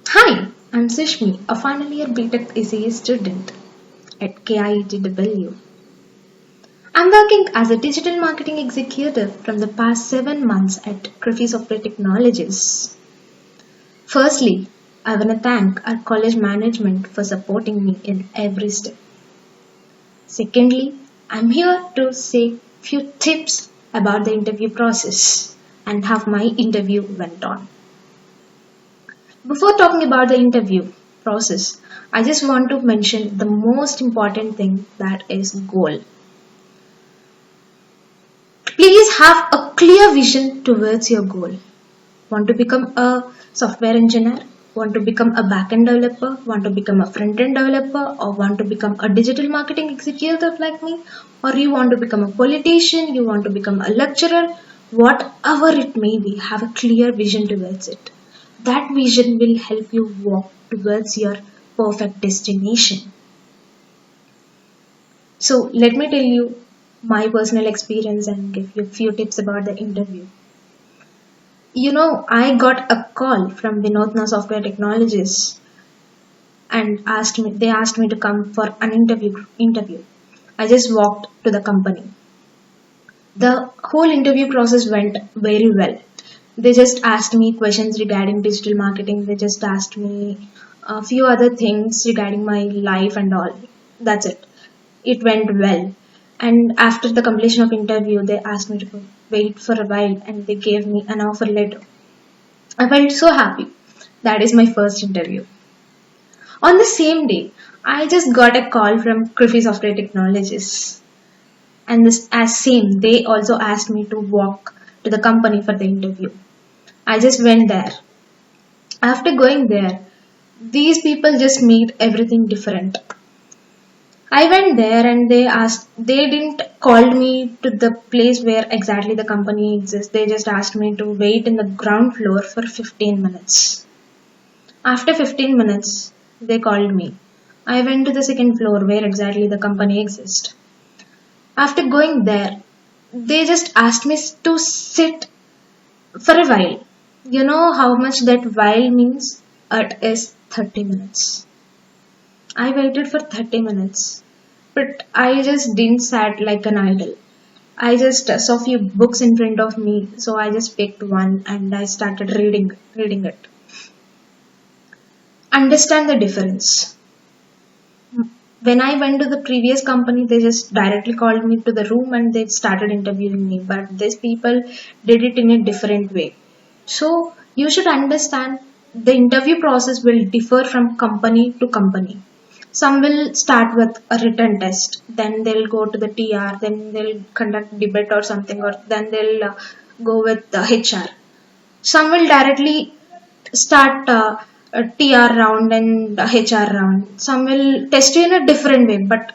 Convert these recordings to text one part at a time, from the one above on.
Hi, I'm Sushmi, a final year BTech ACA student at KIETW. I'm working as a digital marketing executive from the past 7 months at Griffey Software Technologies. Firstly, I want to thank our college management for supporting me in every step. Secondly, I'm here to say few tips about the interview process and how my interview went on. Before talking about the interview process, I just want to mention the most important thing, that is goal. Please have a clear vision towards your goal. Want to become a software engineer? Want to become a backend developer? Want to become a front end developer? Or want to become a digital marketing executive like me? Or you want to become a politician? You want to become a lecturer? Whatever it may be, have a clear vision towards it. That vision will help you walk towards your perfect destination. So, let me tell you my personal experience and give you a few tips about the interview. I got a call from Vinodna Software Technologies and they asked me to come for an interview. I just walked to the company. The whole interview process went very well. They just asked me questions regarding digital marketing. They just asked me a few other things regarding my life and all. That's it. It went well. And after the completion of interview, they asked me to wait for a while and they gave me an offer letter. I felt so happy. That is my first interview. On the same day, I just got a call from Griffey Software Technologies. And this as same, they also asked me to walk to the company for the interview. I just went there. After going there, these people just made everything different. I went there and they didn't call me to the place where exactly the company exists. They just asked me to wait in the ground floor for 15 minutes. After 15 minutes, they called me. I went to the second floor where exactly the company exists. After going there, they just asked me to sit for a while. You know how much that while means? It is 30 minutes. I waited for 30 minutes, but I just didn't sat like an idol. I just saw few books in front of me, so I just picked one and I started reading it. Understand the difference. When I went to the previous company, they just directly called me to the room and they started interviewing me. But these people did it in a different way. So you should understand the interview process will differ from company to company. Some will start with a written test, then they'll go to the TR, then they'll conduct debate or something, or then they'll go with the HR. Some will directly start a TR round and a HR round. Some will test you in a different way, but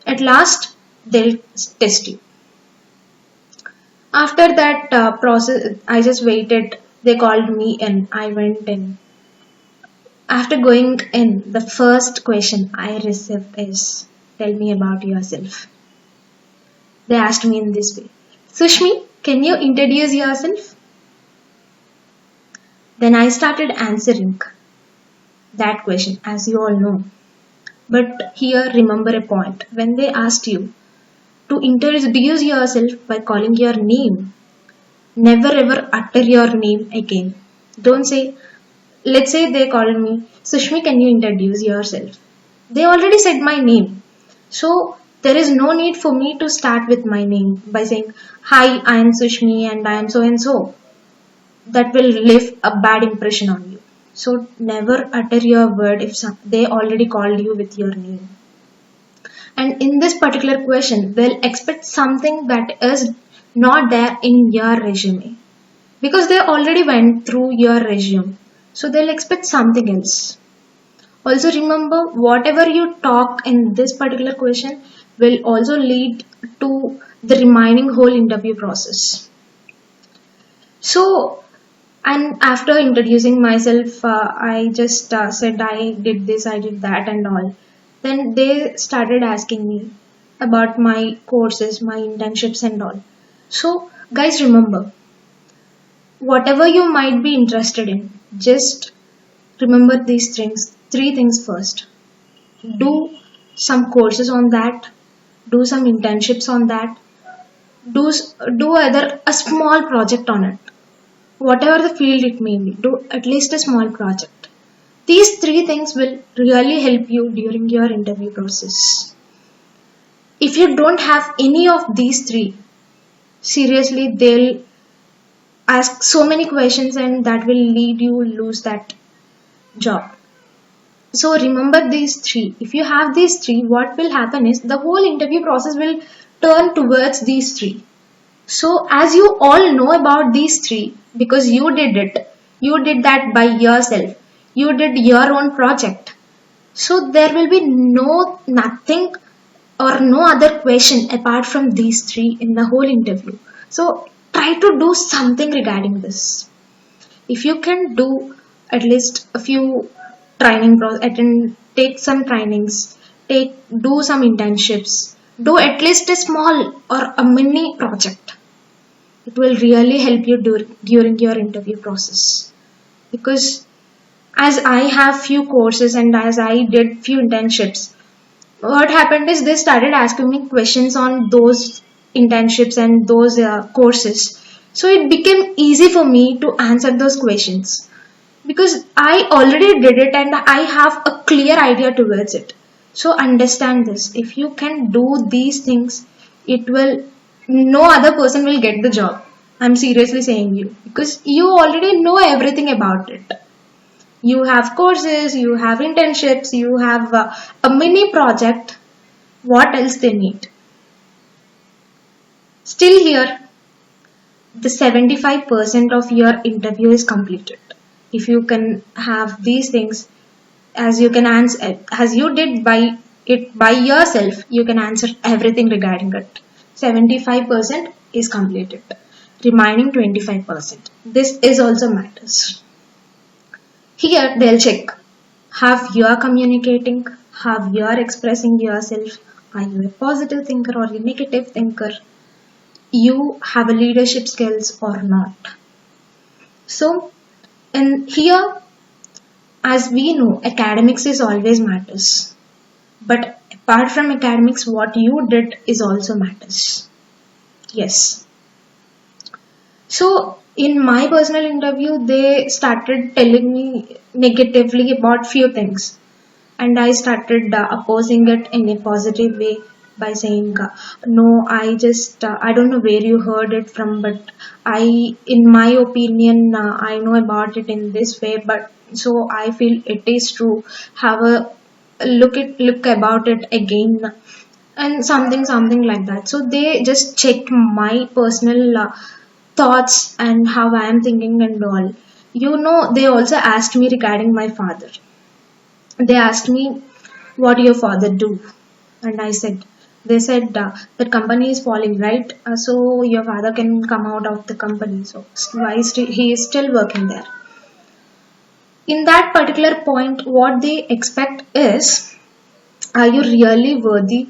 at last they'll test you. After that process, I just waited. They called me and I went in. After going in, the first question I received is, tell me about yourself. They asked me in this way, Sushmi, can you introduce yourself? Then I started answering that question, as you all know. But here, remember a point. When they asked you to introduce yourself by calling your name, never ever utter your name again. Don't say, let's say they called me, Sushmi, can you introduce yourself? They already said my name. So there is no need for me to start with my name by saying, hi, I am Sushmi and I am so and so. That will leave a bad impression on you. So never utter your word if they already called you with your name. And in this particular question, they'll expect something that is not there in your resume because they already went through your resume. So they'll expect something else. Also remember, whatever you talk in this particular question will also lead to the remaining whole interview process. So, and after introducing myself, I just said I did this, I did that, and all. Then they started asking me about my courses, my internships, and all. So, guys, remember, whatever you might be interested in, just remember these three things first. Do some courses on that, do some internships on that, do either a small project on it. Whatever the field it may be, do at least a small project. These three things will really help you during your interview process. If you don't have any of these three, seriously, they'll ask so many questions and that will lead you lose that job. So remember these three. If you have these three, what will happen is the whole interview process will turn towards these three. So as you all know about these three, because you did it, you did that by yourself, you did your own project. So there will be nothing or no other question apart from these three in the whole interview. So try to do something regarding this. If you can do at least a few take some trainings, do some internships, do at least a small or a mini project. It will really help you during your interview process. Because as I have few courses and as I did few internships, what happened is they started asking me questions on those internships and those courses. So it became easy for me to answer those questions because I already did it and I have a clear idea towards it. So understand this. If you can do these things, no other person will get the job. I'm seriously saying you because you already know everything about it. You have courses, you have internships, you have a mini project. What else they need? Still here, the 75% of your interview is completed. If you can have these things, as you can answer, as you did by yourself, you can answer everything regarding it. 75% is completed. Remaining 25%. This is also matters. Here they'll check how you are communicating, how you are expressing yourself. Are you a positive thinker or a negative thinker? You have a leadership skills or not. So, and here, as we know, academics is always matters. But apart from academics, what you did is also matters. Yes. So, in my personal interview, they started telling me negatively about few things. And I started opposing it in a positive way by saying, no, I don't know where you heard it from, but in my opinion, I know about it in this way, but so I feel it is true. Have a look about it again and something like that. So they just checked my personal thoughts and how I am thinking and all. They also asked me regarding my father. They asked me, what your father do? And they said that company is falling, right? So your father can come out of the company. So why he is still working there? In that particular point, what they expect is, are you really worthy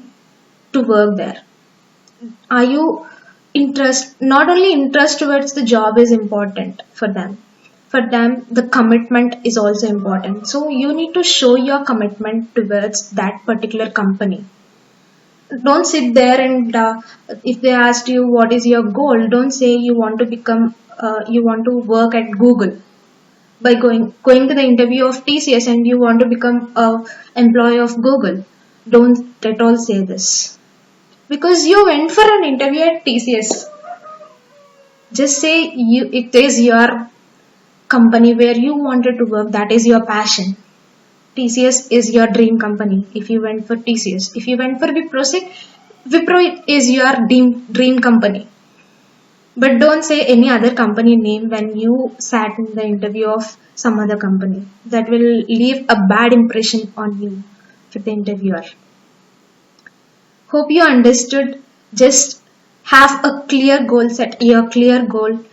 to work there? Are you not only interest towards the job is important for them. For them, the commitment is also important. So you need to show your commitment towards that particular company. Don't sit there and if they asked you what is your goal, don't say you want to work at Google by going to the interview of TCS and you want to become a employee of Google. Don't at all say this. Because you went for an interview at TCS. Just say it is your company where you wanted to work, that is your passion. TCS is your dream company if you went for TCS. If you went for Wipro is your dream company. But don't say any other company name when you sat in the interview of some other company. That will leave a bad impression on you for the interviewer. Hope you understood. Just have a clear goal, set your clear goal.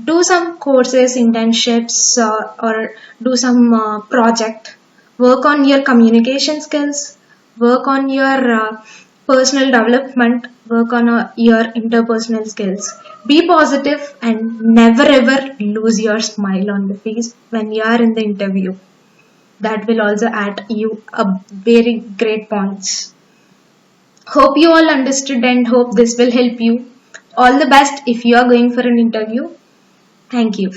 Do some courses, internships, or do some project. Work on your communication skills. Work on your personal development. Work on your interpersonal skills. Be positive and never ever lose your smile on the face when you are in the interview. that will also add you a very great points. Hope you all understood and hope this will help you. All the best if you are going for an interview. Thank you.